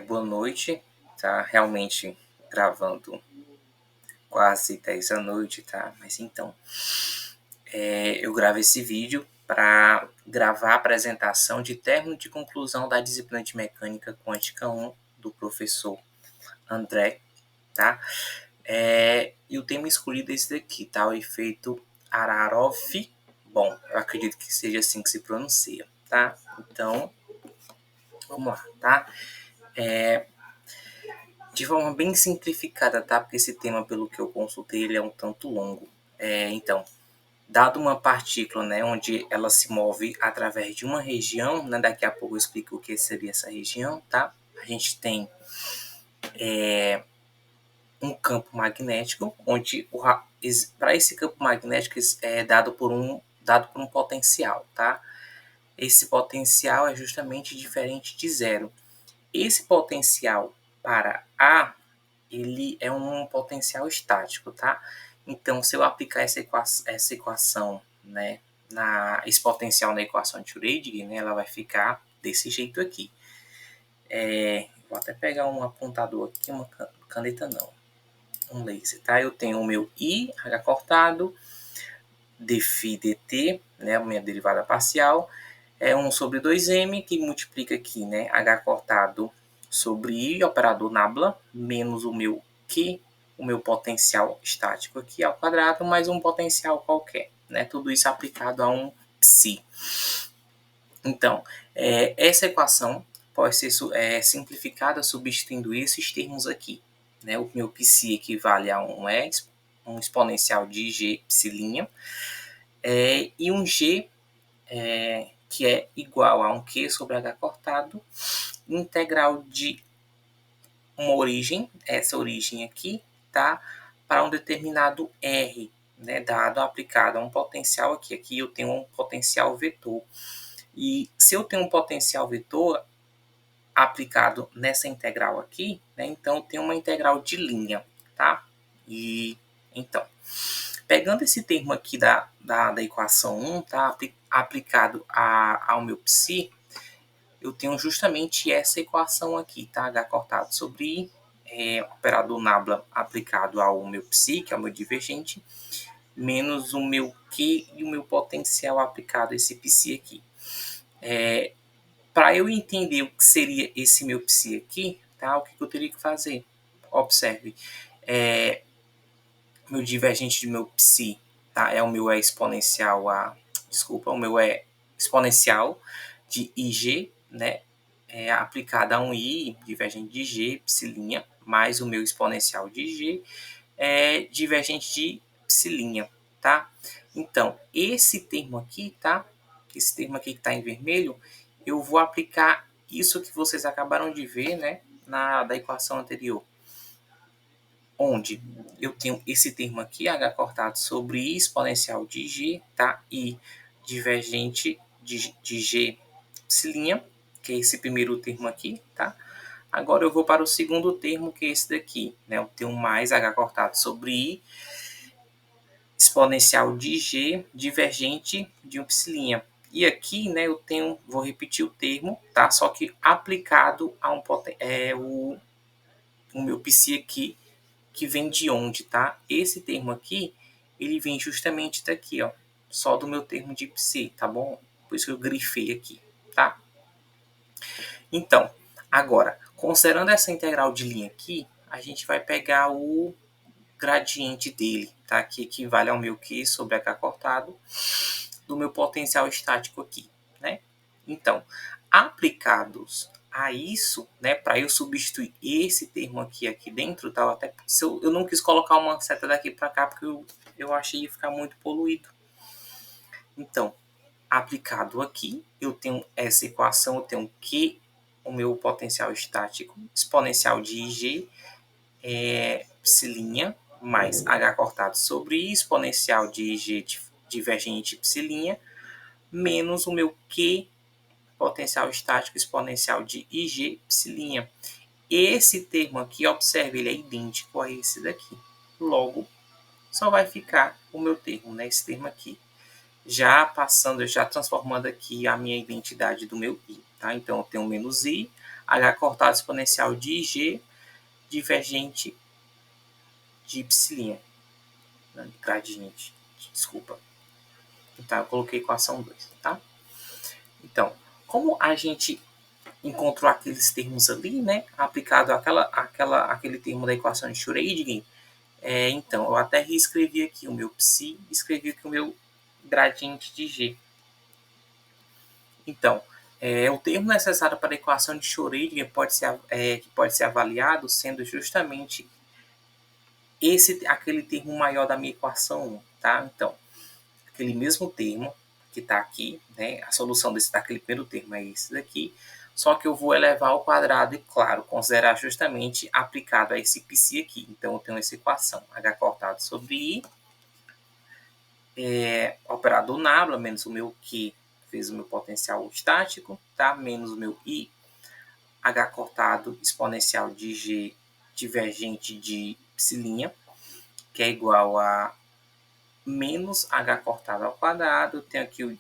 Boa noite, tá? Realmente gravando quase 10 da noite, tá? Mas então, eu gravo esse vídeo para gravar a apresentação de término de conclusão da disciplina de Mecânica Quântica 1 do professor André, tá? E o tema escolhido é esse daqui, tá? O efeito Ararov. Bom, eu acredito que seja assim que se pronuncia, tá? Então, vamos lá, tá? De forma bem simplificada, tá? Porque esse tema, pelo que eu consultei, ele é um tanto longo. Então, dado uma partícula, né, onde ela se move através de uma região, né, daqui a pouco eu explico o que seria essa região, tá? A gente tem um campo magnético, onde para esse campo magnético é dado por um potencial, tá? Esse potencial é justamente diferente de zero. Esse potencial para A, ele é um potencial estático, tá? Então, se eu aplicar essa equação, né, esse potencial na equação de Schrödinger, né, ela vai ficar desse jeito aqui. Vou até pegar um apontador aqui, uma caneta não, um laser, tá? Eu tenho o meu I, H cortado, dφ dt, né, a minha derivada parcial, é 1 sobre 2m, que multiplica aqui, né, H cortado sobre I, operador nabla, menos o meu Q, o meu potencial estático aqui ao quadrado, mais um potencial qualquer, né, tudo isso aplicado a um psi. Então, essa equação pode ser simplificada substituindo esses termos aqui, né, o meu psi equivale a um exponencial de g psi', e um g que é igual a um Q sobre H cortado, integral de uma origem, essa origem aqui, tá? Para um determinado R, né? Dado aplicado a um potencial aqui. Aqui eu tenho um potencial vetor. E se eu tenho um potencial vetor aplicado nessa integral aqui, né? Então eu tenho uma integral de linha, tá? E então, pegando esse termo aqui da equação 1, tá? Aplicado ao meu psi, eu tenho justamente essa equação aqui, tá? H cortado sobre I, operador nabla aplicado ao meu psi, que é o meu divergente, menos o meu Q e o meu potencial aplicado a esse psi aqui. Para eu entender o que seria esse meu psi aqui, tá? O que eu teria que fazer? Observe, meu divergente de meu psi, tá? É o meu exponencial o meu exponencial de IG, né? Aplicado a um I, divergente de G, psi', mais o meu exponencial de G, divergente de psi', tá? Então, esse termo aqui, tá? Esse termo aqui que está em vermelho, eu vou aplicar isso que vocês acabaram de ver, né? Da equação anterior, onde eu tenho esse termo aqui, H cortado sobre I exponencial de G, tá? E divergente de G psi', que é esse primeiro termo aqui, tá? Agora eu vou para o segundo termo, que é esse daqui, né? Eu tenho mais H cortado sobre I exponencial de G divergente de um psi'. E aqui, né, vou repetir o termo, tá? Só que aplicado a o meu psi aqui, que vem de onde, tá? Esse termo aqui, ele vem justamente daqui, ó, só do meu termo de psi, tá bom? Por isso que eu grifei aqui, tá? Então, agora, considerando essa integral de linha aqui, a gente vai pegar o gradiente dele, tá? Que equivale ao meu Q sobre H cortado do meu potencial estático aqui, né? Então, aplicados a isso, né, para eu substituir esse termo aqui dentro, tá? Até eu não quis colocar uma seta daqui para cá porque eu achei ia ficar muito poluído. Então, aplicado aqui, eu tenho essa equação, eu tenho que o meu potencial estático exponencial de IG psi' mais H cortado sobre I exponencial de IG divergente psi' menos o meu Q potencial estático exponencial de IG psi'. Esse termo aqui, observe, ele é idêntico a esse daqui. Logo, só vai ficar o meu termo, né? Esse termo aqui. Já transformando aqui a minha identidade do meu I, tá? Então, eu tenho menos I, H cortado exponencial de IG divergente de psilinha. Gradiente, desculpa. Então, eu coloquei equação 2, tá? Então, como a gente encontrou aqueles termos ali, né? Aplicado aquele termo da equação de Schrödinger, então, eu até reescrevi aqui o meu psi, escrevi aqui o meu gradiente de G. Então, o termo necessário para a equação de Schrödinger que pode ser avaliado sendo justamente aquele termo maior da minha equação 1, tá? Então, aquele mesmo termo que está aqui, né? A solução daquele primeiro termo é esse daqui, só que eu vou elevar ao quadrado e, claro, considerar justamente aplicado a esse psi aqui. Então, eu tenho essa equação, h cortado sobre i, operador nabla, menos o meu Q, fez o meu potencial estático, tá? Menos o meu I, h cortado exponencial de G divergente de psilinha, que é igual a menos h cortado ao quadrado. Tenho aqui o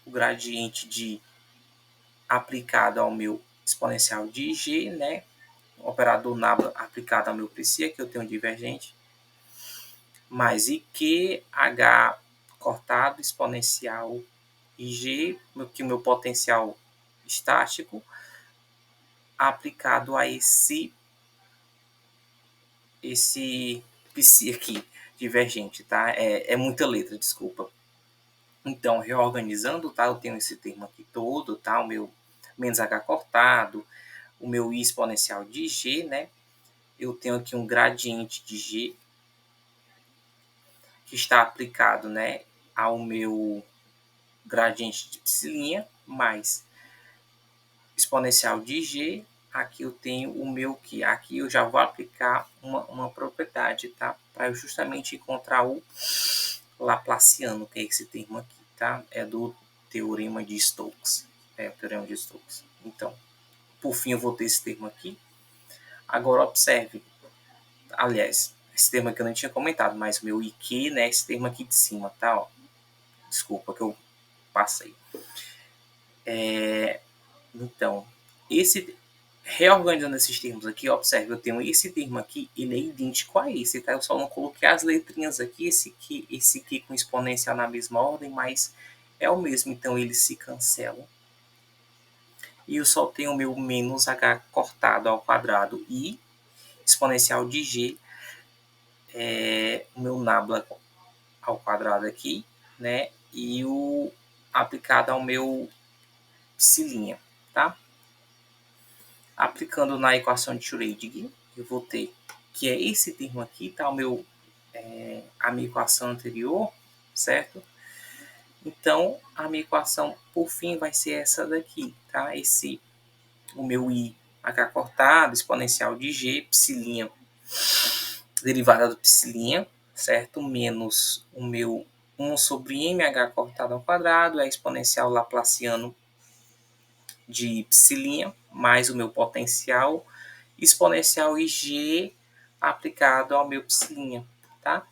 gradiente de aplicado ao meu exponencial de G, né? O operador nabla aplicado ao meu psi, que eu tenho divergente, mais IQ, H cortado exponencial IG, que o meu potencial estático, aplicado a esse psi aqui, divergente, tá? É muita letra, desculpa. Então, reorganizando, tá? Eu tenho esse termo aqui todo, tá? O meu menos H cortado, o meu I exponencial de G, né? Eu tenho aqui um gradiente de G que está aplicado, né, ao meu gradiente de psilinha, mais exponencial de G. Aqui eu tenho o meu que aqui eu já vou aplicar uma propriedade, tá? Para justamente encontrar o laplaciano, que é esse termo aqui, tá? É do teorema de Stokes. O teorema de Stokes. Então, por fim, eu vou ter esse termo aqui. Agora, observe. Aliás, esse termo aqui eu não tinha comentado, mas o meu IQ, né? Esse termo aqui de cima, tá? Ó. Desculpa que eu passei. Então, reorganizando esses termos aqui, observe, eu tenho esse termo aqui, ele é idêntico a esse, tá? Eu só não coloquei as letrinhas aqui, esse aqui com exponencial na mesma ordem, mas é o mesmo, então eles se cancelam. E eu só tenho o meu menos h cortado ao quadrado e exponencial de g, o meu nabla ao quadrado aqui, né? E o aplicado ao meu psilinha, tá? Aplicando na equação de Schrödinger, eu vou ter que é esse termo aqui, tá? A minha equação anterior, certo? Então, a minha equação, por fim, vai ser essa daqui, tá? O meu I, H cortado, exponencial de G, psilinha, derivada do psilinha, certo? Menos o meu 1 sobre mh cortado ao quadrado, é exponencial laplaciano de psilinha, mais o meu potencial exponencial IG aplicado ao meu psilinha, tá?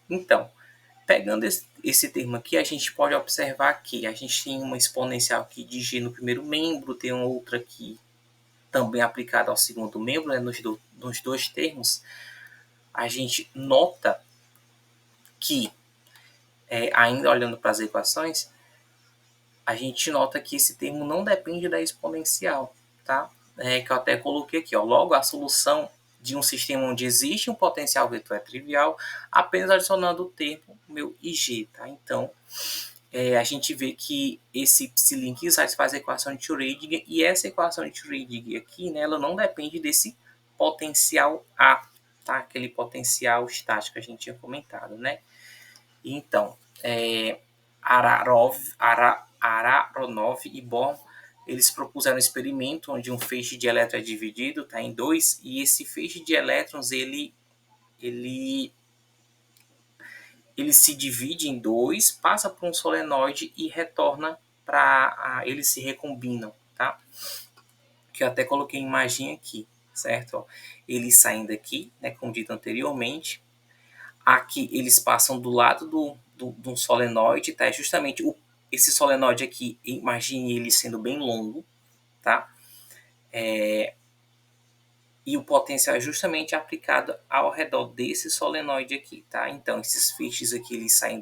Então, pegando esse termo aqui, a gente pode observar que a gente tem uma exponencial aqui de G no primeiro membro, tem outra aqui também aplicada ao segundo membro, né, nos dois termos. A gente nota que, ainda olhando para as equações, a gente nota que esse termo não depende da exponencial, tá? Que eu até coloquei aqui, ó. Logo, a solução de um sistema onde existe um potencial vetor é trivial, apenas adicionando o termo meu IG, tá? Então, a gente vê que esse psilinha aqui satisfaz a equação de Schrödinger, e essa equação de Schrödinger aqui, né, ela não depende desse potencial A, tá? Aquele potencial estático que a gente tinha comentado, né? Então, Aronov e Bohr, eles propuseram um experimento onde um feixe de elétrons é dividido, tá, em dois, e esse feixe de elétrons ele se divide em dois, passa por um solenoide e retorna eles se recombinam, tá? Que eu até coloquei a imagem aqui, certo? Ó, eles saem daqui, né, como dito anteriormente. Aqui eles passam do lado de um solenoide, tá? É justamente esse solenoide aqui, imagine ele sendo bem longo, tá? E o potencial é justamente aplicado ao redor desse solenoide aqui, tá? Então, esses feixes aqui, eles saem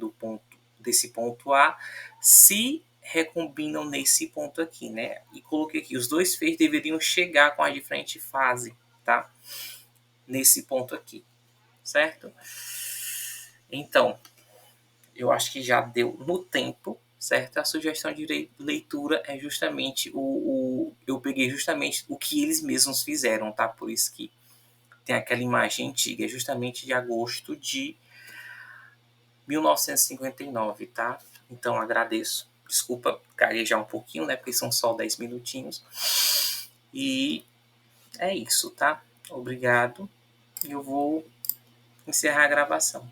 desse ponto A, se recombinam nesse ponto aqui, né? E coloquei aqui, os dois feixes deveriam chegar com a diferente fase, tá? Nesse ponto aqui, certo? Então, eu acho que já deu no tempo, certo? A sugestão de leitura é justamente eu peguei justamente o que eles mesmos fizeram, tá? Por isso que tem aquela imagem antiga, é justamente de agosto de 1959, tá? Então agradeço. Desculpa gaguejar um pouquinho, né? Porque são só 10 minutinhos. E é isso, tá? Obrigado. E eu vou encerrar a gravação.